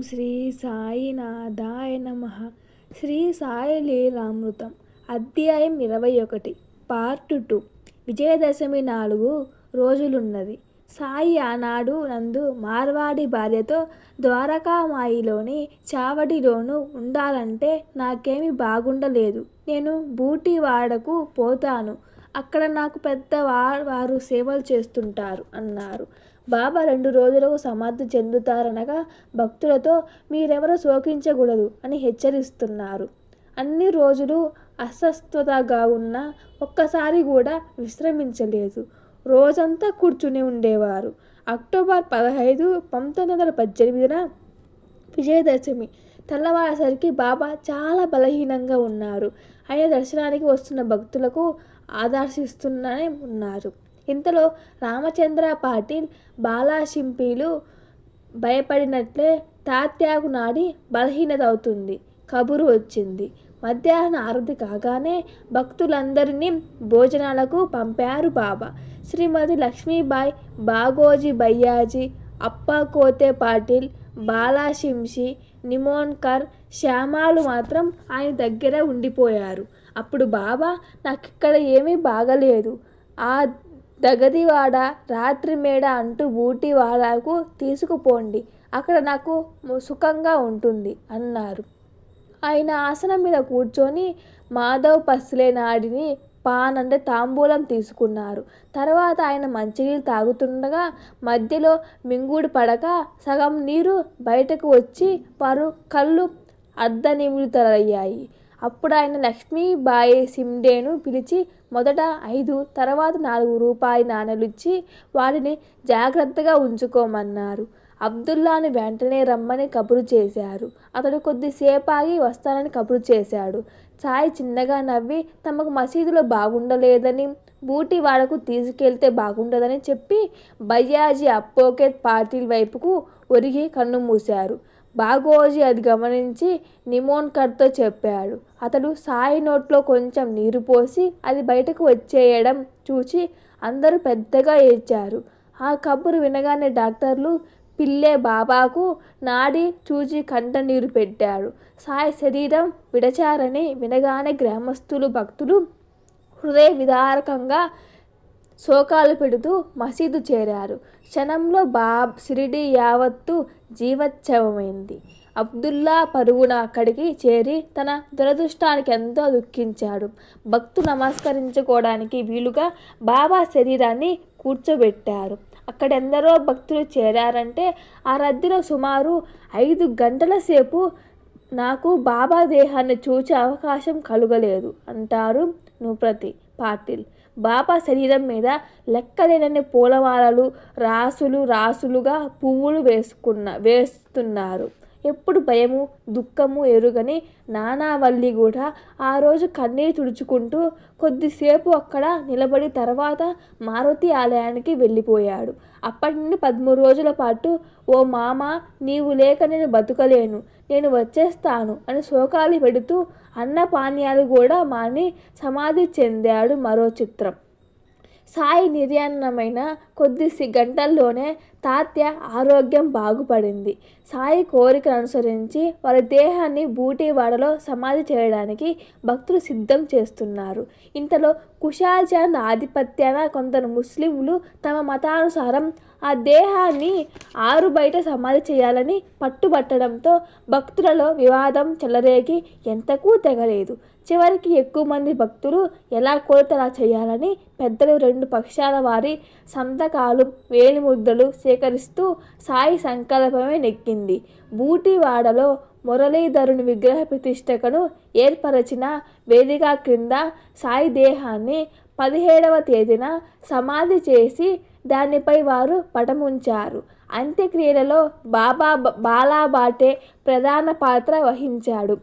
శ్రీ సాయినాథాయ నమః. శ్రీ సాయి లీలామృతం అధ్యాయం 21 పార్ట్ 2. విజయదశమి 4 రోజులున్నది. సాయి ఆనాడు నందు మార్వాడి భార్యతో ద్వారకామాయిలోని చావడిలోనూ ఉండాలంటే నాకేమీ బాగుండలేదు. నేను బూటివాడకు పోతాను, అక్కడ నాకు పెద్ద వారు సేవలు చేస్తుంటారు అన్నారు. బాబా 2 రోజులకు సమాధి చెందుతారనగా భక్తులతో మీరెవరూ శోకించకూడదు అని హెచ్చరిస్తున్నారు. అన్ని రోజులు అస్వస్థతగా ఉన్నా ఒక్కసారి కూడా విశ్రమించలేదు. రోజంతా కూర్చుని ఉండేవారు. అక్టోబర్ 15, 1918 విజయదశమి తెల్లవారేసరికి బాబా చాలా బలహీనంగా ఉన్నారు. ఆయన దర్శనానికి వస్తున్న భక్తులకు ఆదర్శిస్తూనే ఉన్నారు. ఇంతలో రామచంద్ర పాటిల్ బాలాశింపీలు భయపడినట్లే తాత్యాకు నాడి బలహీనత అవుతుంది కబురు వచ్చింది. మధ్యాహ్న ఆరతి కాగానే భక్తులందరినీ భోజనాలకు పంపారు బాబా. శ్రీమతి లక్ష్మీబాయి, బాగోజీ భయ్యాజీ, అప్పాకోతే పాటిల్, బాలాశింషి, నిమోన్కర్, శ్యామాలు మాత్రం ఆయన దగ్గర ఉండిపోయారు. అప్పుడు బాబా నాకిక్కడ ఏమీ బాగలేదు, ఆ దగదివాడ రాత్రి మేడ అంటూ బూటివాడకు తీసుకుపోండి, అక్కడ నాకు సుఖంగా ఉంటుంది అన్నారు. ఆయన ఆసనం మీద కూర్చొని మాధవ్ పస్లే నాడిని పాన్ అంటే తాంబూలం తీసుకున్నారు. తర్వాత ఆయన మంచినీళ్ళు తాగుతుండగా మధ్యలో మింగుడు పడక సగం నీరు బయటకు వచ్చి వారు కళ్ళు అర్ధనిమిలితలయ్యాయి. అప్పుడు ఆయన లక్ష్మీబాయి సిండేను పిలిచి మొదట 5, తర్వాత 4 రూపాయి నాణేలు ఇచ్చి వాటిని జాగ్రత్తగా ఉంచుకోమన్నారు. అబ్దుల్లాని వెంటనే రమ్మని కబురు చేశారు. అతడు కొద్దిసేపాగి వస్తానని కబురు చేశాడు. సాయి చిన్నగా నవ్వి తమకు మసీదులో బాగుండలేదని, బూటివాడకు తీసుకెళ్తే బాగుండదని చెప్పి భయ్యాజీ అప్పోకే పాటిల్ వైపుకు ఒరిగి కన్ను మూశారు. బాగోజీ అది గమనించి నిమోన్కర్తో చెప్పాడు. అతడు సాయి నోట్లో కొంచెం నీరు పోసి అది బయటకు వచ్చేయడం చూచి అందరూ పెద్దగా ఏడ్చారు. ఆ కబురు వినగానే డాక్టర్లు పిల్లే బాబాకు నాడి చూచి కంట నీరు పెట్టాడు. సాయి శరీరం విడచారని వినగానే గ్రామస్తులు, భక్తులు హృదయ విదారకంగా శోకాలు పెడుతూ మసీదు చేరారు. క్షణంలో షిరిడీ యావత్తు జీవోత్సవమైంది. అబ్దుల్లా పరుగున అక్కడికి చేరి తన దురదృష్టానికి ఎంతో దుఃఖించాడు. భక్తులు నమస్కరించుకోవడానికి వీలుగా బాబా శరీరాన్ని కూర్చోబెట్టారు. అక్కడెందరో భక్తులు చేరారంటే ఆ రద్దీలో సుమారు 5 గంటల సేపు నాకు బాబా దేహాన్ని చూచే అవకాశం కలుగలేదు అంటారు నృపతి పాటిల్. బాబా శరీరం మీద లెక్కలేనన్ని పూలమాలలు రాసులుగా పువ్వులు వేస్తున్నారు. ఎప్పుడు భయము దుఃఖము ఎరుగని నానావల్లి కూడా ఆ రోజు కన్నీరు తుడుచుకుంటూ కొద్దిసేపు అక్కడ నిలబడి తర్వాత మారుతి ఆలయానికి వెళ్ళిపోయాడు. అప్పటి నుండి 13 రోజుల పాటు ఓ మామ, నీవు లేక నేను బతుకలేను, నేను వచ్చేస్తాను అని శోకాలు పెడుతూ అన్నపానీయాలు కూడా మాని సమాధి చెందాడు. మరో చిత్రం. సాయి నిర్యాణమైన కొద్ది గంటల్లోనే తాత్య ఆరోగ్యం బాగుపడింది. సాయి కోరికను అనుసరించి వారి దేహాన్ని బూటివాడలో సమాధి చేయడానికి భక్తులు సిద్ధం చేస్తున్నారు. ఇంతలో కుషాల్ చంద్ ఆధిపత్యాన కొందరు ముస్లింలు తమ మతానుసారం ఆ దేహాన్ని ఆరుబయట సమాధి చేయాలని పట్టుబట్టడంతో భక్తులలో వివాదం చెలరేగి ఎంతకూ తెగలేదు. చివరికి ఎక్కువ మంది భక్తులు ఎలా కోరితే అలా చేయాలని పెద్దలు 2 పక్షాల వారి సంతకాలు, వేలిముద్రలు సేకరిస్తూ సాయి సంకల్పమే నెగ్గింది. బూటివాడలో మురళీధరుని విగ్రహ ప్రతిష్టకను ఏర్పరచిన వేదిక క్రింద సాయి దేహాన్ని 17వ తేదీన సమాధి చేసి దానిపై వారు పటముంచారు. అంత్యక్రియలలో బాలాబాటే ప్రధాన పాత్ర వహించాడు.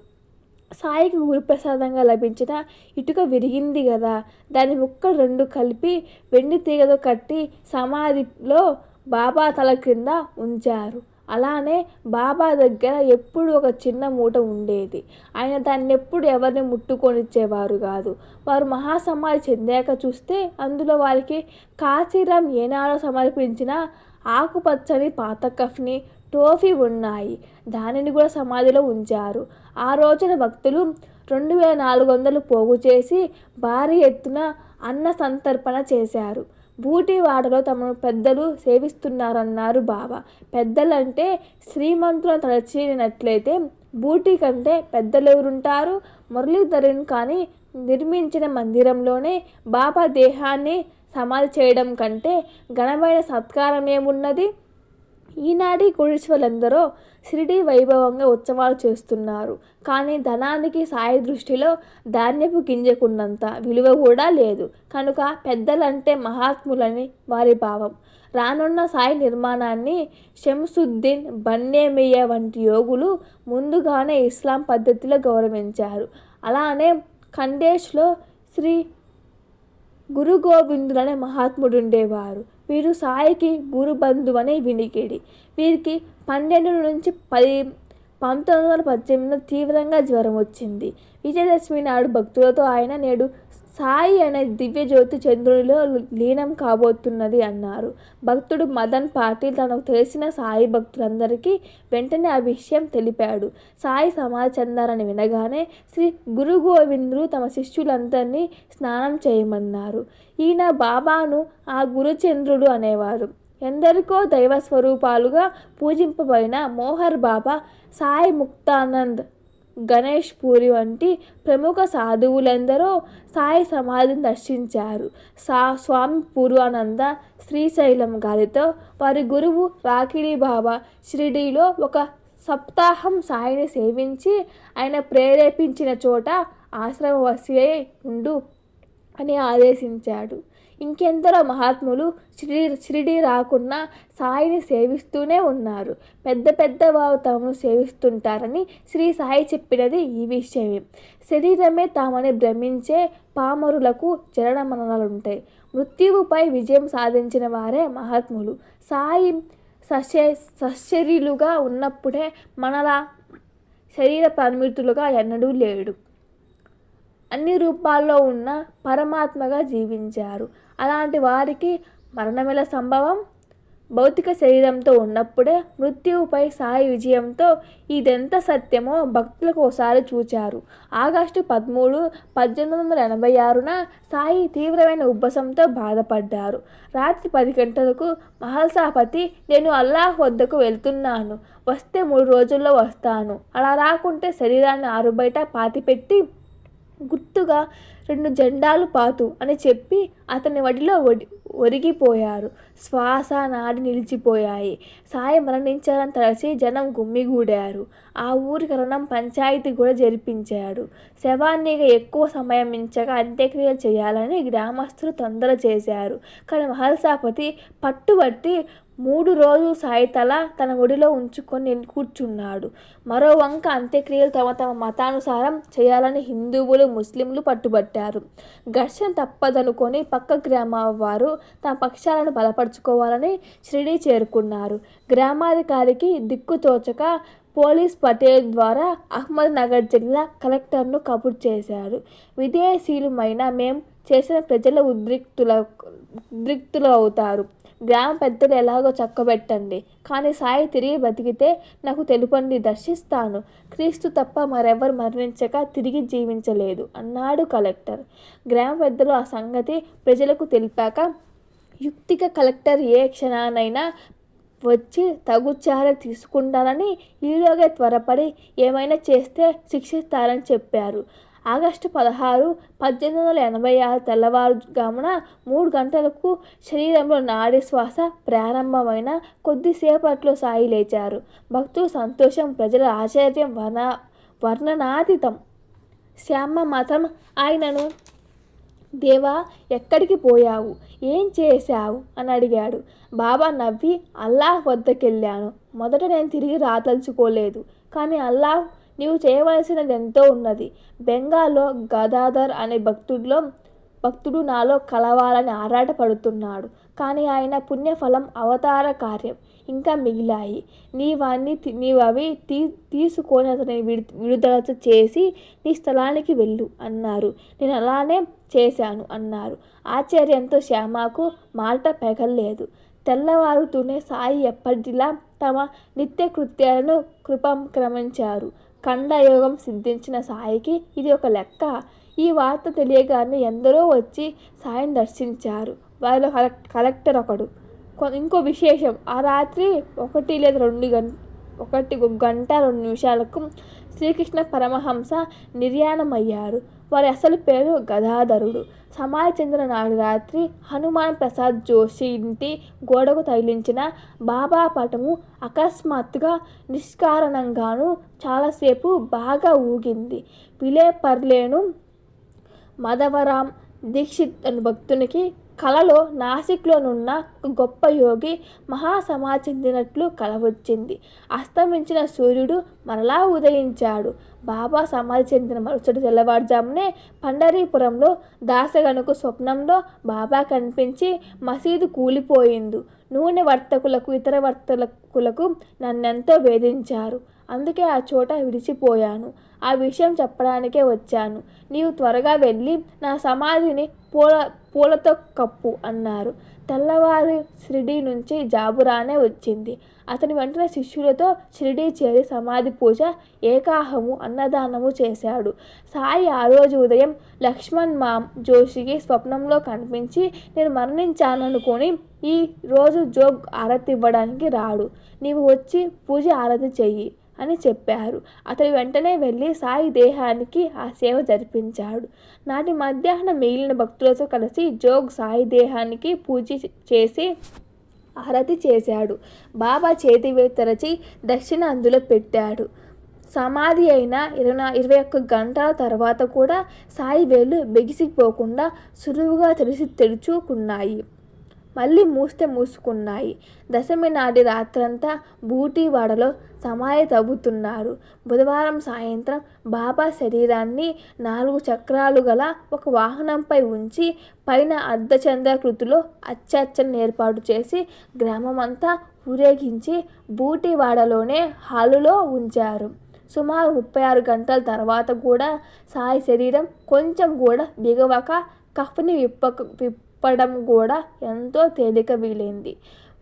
సాయికి గురుప్రసాదంగా లభించిన ఇటుక విరిగింది కదా, దాని ముక్కలు 2 కలిపి వెండి తీగతో కట్టి సమాధిలో బాబా తల క్రింద ఉంచారు. అలానే బాబా దగ్గర ఎప్పుడు ఒక చిన్న మూట ఉండేది. ఆయన దాన్ని ఎప్పుడు ఎవరిని ముట్టుకొనిచ్చేవారు కాదు. వారు మహాసమాధి చెందాక చూస్తే అందులో వారికి కాచిరం ఏనాడో సమర్పించిన ఆకుపచ్చని పాత కఫ్ని, టోఫీ ఉన్నాయి. దానిని కూడా సమాధిలో ఉంచారు. ఆ రోజున భక్తులు 2400 పోగు చేసి భారీ ఎత్తున అన్న సంతర్పణ చేశారు. బూటివాడలో తమను పెద్దలు సేవిస్తున్నారన్నారు బాబా. పెద్దలంటే శ్రీమంతులను తలచినట్లయితే బూటి కంటే పెద్దలెవరుంటారు? మురళీధరుని కానీ నిర్మించిన మందిరంలోనే బాబా దేహాన్ని సమాధి చేయడం కంటే ఘనమైన సత్కారం ఏమున్నది? ఈనాటి కోటీశ్వరులందరూ షిరిడీ వైభవంగా ఉత్సవాలు చేస్తున్నారు. కానీ ధనానికి సాయి దృష్టిలో ధాన్యపు గింజకున్నంత విలువ కూడా లేదు. కనుక పెద్దలంటే మహాత్ములని వారి భావం. రానున్న సాయి నిర్మాణాన్ని షంసుద్దీన్, బన్నేమియా వంటి యోగులు ముందుగానే ఇస్లాం పద్ధతిలో గౌరవించారు. అలానే ఖండేష్లో శ్రీ గురు గోవిందులనే మహాత్ముడుండేవారు. వీరు సాయికి గురుబంధువు అనే వినికిడి. వీరికి 12 నుంచి 1918 తీవ్రంగా జ్వరం వచ్చింది. విజయదశమి నాడు భక్తులతో ఆయన నేడు సాయి అనే దివ్యజ్యోతి చంద్రునిలో లీనం కాబోతున్నది అన్నారు. భక్తుడు మదన్ పాటిల్ తనకు తెలిసిన సాయి భక్తులందరికీ వెంటనే ఆ విషయం తెలిపాడు. సాయి సమాధి చెందారని వినగానే శ్రీ గురు గోవిందులు తమ శిష్యులందరినీ స్నానం చేయమన్నారు. ఈయన బాబాను ఆ గురుచంద్రుడు అనేవారు. ఎందరికో దైవ స్వరూపాలుగా పూజింపబడిన మోహర్ బాబా, సాయి ముక్తానంద్, గణేష్ పూరి వంటి ప్రముఖ సాధువులందరూ సాయి సమాధిని దర్శించారు. స్వామి పూర్వానంద శ్రీశైలం గారితో వారి గురువు రాకిడి బాబా షిరిడీలో ఒక సప్తాహం సాయిని సేవించి ఆయన ప్రేరేపించిన చోట ఆశ్రమవాసి ఉండు అని ఆదేశించాడు. ఇంకెందరో మహాత్ములు షిరిడీ రాకున్నా సాయిని సేవిస్తూనే ఉన్నారు. పెద్ద వారు తాము సేవిస్తుంటారని శ్రీ సాయి చెప్పినది ఈ విషయమే. శరీరమే తామని భ్రమించే పామరులకు జనన మరణాలుంటాయి. మృత్యువుపై విజయం సాధించిన వారే మహాత్ములు. సాయి సశరీరులుగా ఉన్నప్పుడే మనలా శరీర పరిమితులుగా ఎన్నడూ లేడు. అన్ని రూపాల్లో ఉన్న పరమాత్మగా జీవించారు. అలాంటి వారికి మరణమెల సంభవం? భౌతిక శరీరంతో ఉన్నప్పుడే మృత్యువుపై సాయి విజయంతో ఇదెంత సత్యమో భక్తులకు ఒకసారి చూచారు. ఆగస్టు 13, 1886న సాయి తీవ్రమైన ఉబ్బసంతో బాధపడ్డారు. రాత్రి 10 గంటలకు మహల్సాపతి, నేను అల్లాహ్ వద్దకు వెళ్తున్నాను, వస్తే 3 రోజుల్లో వస్తాను, అలా రాకుంటే శరీరాన్ని ఆరుబయట పాతిపెట్టి గుర్తుగా 2 జెండాలు పాతు అని చెప్పి అతని వడిలో ఒరిగిపోయారు. శ్వాస నాడి నిలిచిపోయాయి. సాయి మరణించారని తలచి జనం గుమ్మిగూడారు. ఆ ఊరి కరణం పంచాయతీ కూడా జరిపించాడు. శవాన్నిగా ఎక్కువ సమయం మించగా అంత్యక్రియలు చేయాలని గ్రామస్తులు తొందర చేశారు. కానీ మహల్సాపతి పట్టుబట్టి 3 రోజులు సాయి తన ఒడిలో ఉంచుకొని కూర్చున్నాడు. మరో వంక అంత్యక్రియలు తమ మతానుసారం చేయాలని హిందువులు, ముస్లింలు పట్టుబట్టారు. ఘర్షణ తప్పదనుకొని పక్క గ్రామ వారు తమ పక్షాలను బలపరుచుకోవాలని షిరిడీ చేరుకున్నారు. గ్రామాధికారికి దిక్కుతోచక పోలీస్ పటేల్ ద్వారా అహ్మద్ నగర్ జిల్లా కలెక్టర్ను కబురు చేశారు. విదేశీయులమైన మేం చేసిన ప్రజల ఉద్రిక్తులు అవుతారు. గ్రామ పెద్దలు ఎలాగో చక్కబెట్టండి, కానీ సాయి తిరిగి బతికితే నాకు తెలుపండి, దర్శిస్తాను. క్రీస్తు తప్ప మరెవరు మరణించక తిరిగి జీవించలేదు అన్నాడు కలెక్టర్. గ్రామ పెద్దలు ఆ సంగతి ప్రజలకు తెలిపాక యుక్తిగా కలెక్టర్ ఏ క్షణానైనా వచ్చి తగు చర్య తీసుకుంటారని, ఈలోగా త్వరపడి ఏమైనా చేస్తే శిక్షిస్తారని చెప్పారు. ఆగస్టు 16, 1886 తెల్లవారుజామున 3 గంటలకు శరీరంలో నాడీ శ్వాస ప్రారంభమైన కొద్దిసేపట్లో సాయి లేచారు. భక్తుల సంతోషం, ప్రజల ఆశ్చర్యం వర్ణనాతీతం. శ్యామ మాత్రం ఆయనను, దేవా ఎక్కడికి పోయావు, ఏం చేశావు అని అడిగాడు. బాబా నవ్వి, అల్లాహ్ వద్దకెళ్ళాను. మొదట నేను తిరిగి రాదలుచుకోలేదు, కానీ అల్లాహ్ నీవు చేయవలసినది ఎంతో ఉన్నది. బెంగాల్లో గదాధర్ అనే భక్తుడు నాలో కలవాలని ఆరాటపడుతున్నాడు. కానీ ఆయన పుణ్యఫలం, అవతార కార్యం ఇంకా మిగిలాయి. నీవు అవి తీసుకొని అతని విడుదల చేసి నీ స్థలానికి వెళ్ళు అన్నారు. నేను అలానే చేశాను అన్నారు. ఆశ్చర్యంతో శ్యామకు మాట పెగల్లేదు. తెల్లవారుతూనే సాయి ఎప్పటిలా తమ నిత్యకృత్యాలను కృపక్రమించారు. ఖండయోగం సిద్ధించిన సాయికి ఇది ఒక లెక్క. ఈ వార్త తెలియగానే ఎందరో వచ్చి సాయిని దర్శించారు. వారిలో కలెక్టర్ ఒకడు. ఇంకో విశేషం, ఆ రాత్రి 1 లేదా 2 గంట 2 నిమిషాలకు శ్రీకృష్ణ పరమహంస నిర్యాణమయ్యారు. వారి అసలు పేరు గదాధరుడు. సమాధి చెందిన నాడు రాత్రి హనుమాన్ ప్రసాద్ జోషి ఇంటి గోడకు తగిలించిన బాబా పటము అకస్మాత్తుగా నిష్కారణంగాను చాలాసేపు బాగా ఊగింది. విలేపర్లేను మదవరాం దీక్షిత్ అను భక్తునికి కలలో నాసిక్లోనున్న ఒక గొప్ప యోగి మహాసమాధి చెందినట్లు కల వచ్చింది. అస్తమించిన సూర్యుడు మరలా ఉదయించాడు. బాబా సమాధి చెందిన మరుసటి తెల్లవారుజామునే పండరీపురంలో దాసగనుకు స్వప్నంలో బాబా కనిపించి మసీదు కూలిపోయింది. నూనె వర్తకులకు ఇతర వర్తకులకు నన్నెంతో వేధించారు. అందుకే ఆ చోట విడిచిపోయాను. ఆ విషయం చెప్పడానికే వచ్చాను. నీవు త్వరగా వెళ్ళి నా సమాధిని పూలతో కప్పు అన్నారు. తెల్లవారి షిరిడీ నుంచి జాబురానే వచ్చింది. అతని వెంటనే శిష్యులతో షిరిడీ చేరి సమాధి పూజ, ఏకాహము, అన్నదానము చేశాడు. సాయి ఆ రోజు ఉదయం లక్ష్మణ్ మామ్ జోషికి స్వప్నంలో కనిపించి, నేను మరణించాననుకొని ఈ రోజు జోగ్ ఆరతి ఇవ్వడానికి రాడు, నీవు వచ్చి పూజ ఆరతి చెయ్యి అని చెప్పారు. అతడు వెంటనే వెళ్ళి సాయి దేహానికి ఆ సేవ జరిపించాడు. నాటి మధ్యాహ్నం మిగిలిన భక్తులతో కలిసి జోగ్ సాయి దేహానికి పూజ చేసి ఆరతి చేశాడు. బాబా చేతి తెరచి దక్షిణ అందులో పెట్టాడు. సమాధి అయిన 21 గంటల తర్వాత కూడా సాయి వేళ్ళు బిగిసిపోకుండా సులువుగా తెరుచుకున్నాయి. మళ్ళీ మూసుకున్నాయి. దశమి నాటి రాత్రంతా బూటీవాడలో సమాధి తవ్వుతున్నారు. బుధవారం సాయంత్రం బాబా శరీరాన్ని 4 చక్రాలు గల ఒక వాహనంపై ఉంచి పైన అర్ధచంద్రాకృతిలో అచ్చచ్చని ఏర్పాటు చేసి గ్రామమంతా ఊరేగించి బూటీవాడలోనే హాలులో ఉంచారు. సుమారు 36 గంటల తర్వాత కూడా సాయి శరీరం కొంచెం కూడా బిగవక కఫ్ని విప్పడం కూడా ఎంతో తేలిక వీలైంది.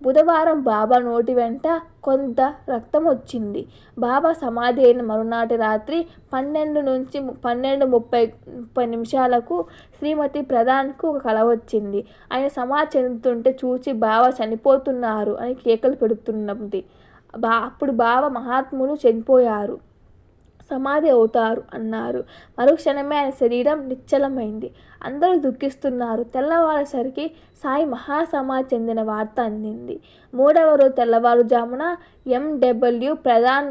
బుధవారం బాబా నోటి వెంట కొంత రక్తం వచ్చింది. బాబా సమాధి అయిన మరునాటి రాత్రి 12 నుంచి 12:30 శ్రీమతి ప్రధాన్కు ఒక కల వచ్చింది. ఆయన సమాధి చెందుతుంటే చూసి బాబా చనిపోతున్నారు అని కేకలు పెడుతున్నది. అప్పుడు బాబా మహాత్ములు చనిపోయారు, సమాధి అవుతారు అన్నారు. మరుక్షణమే ఆయన శరీరం నిశ్చలమైంది. అందరూ దుఃఖిస్తున్నారు. తెల్లవారేసరికి సాయి మహాసమాధి చెందిన వార్త అందింది. 3వ రోజు తెల్లవారుజామున MW ప్రధాన్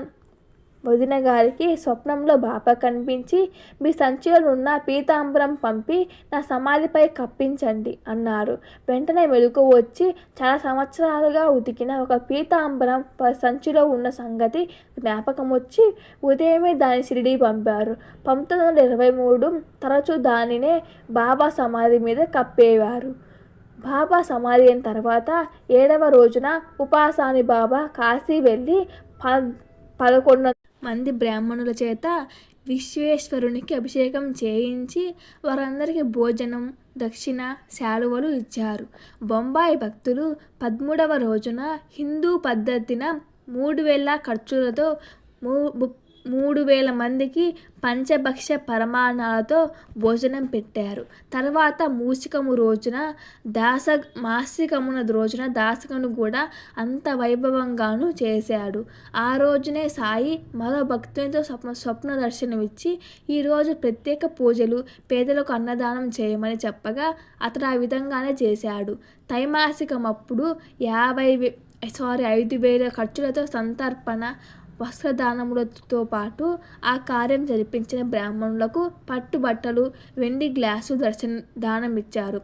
వదిన గారికి స్వప్నంలో బాబా కనిపించి, మీ సంచిలో ఉన్న పీతాంబరం పంపి నా సమాధిపై కప్పించండి అన్నారు. వెంటనే మెలకువ వచ్చి చాలా సంవత్సరాలుగా ఉతికిన ఒక పీతాంబరం సంచిలో ఉన్న సంగతి జ్ఞాపకం వచ్చి ఉదయమే దాన్ని షిరిడీ పంపారు. 1923 తరచూ దానినే బాబా సమాధి మీద కప్పేవారు. బాబా సమాధి అయిన తర్వాత 7వ రోజున ఉపాసాని బాబా కాశీ వెళ్ళి 11 మంది బ్రాహ్మణుల చేత విశ్వేశ్వరునికి అభిషేకం చేయించి వారందరికీ భోజనం, దక్షిణ, శాలువలు ఇచ్చారు. బొంబాయి భక్తులు 13వ రోజున హిందూ పద్ధతిన 3000 ఖర్చులతో 3000 మందికి పంచభక్ష పరమాణాలతో భోజనం పెట్టారు. తర్వాత మాసికము రోజున దాసగను కూడా అంత వైభవంగాను చేశాడు. ఆ రోజునే సాయి మరో భక్తునితో స్వప్న దర్శనమిచ్చి ఈరోజు ప్రత్యేక పూజలు, పేదలకు అన్నదానం చేయమని చెప్పగా అతడు ఆ విధంగానే చేశాడు. త్రైమాసికమప్పుడు 5,000 ఖర్చులతో సంతర్పణ, వస్త్రదానములతో పాటు ఆ కార్యం జరిపించిన బ్రాహ్మణులకు పట్టుబట్టలు, వెండి గ్లాసు దానమిచ్చారు.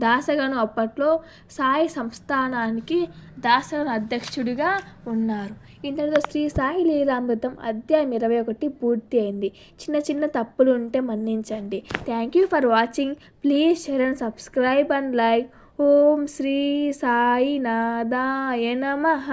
దాసగను అప్పట్లో సాయి సంస్థానానికి దాసగను అధ్యక్షుడిగా ఉన్నారు. ఇంతటితో శ్రీ సాయి లీలామృతం అధ్యాయం 21 పూర్తి అయింది. చిన్న తప్పులు ఉంటే మన్నించండి. Thank you for watching. Please share and subscribe and like. ఓం శ్రీ సాయి నాథాయ నమః.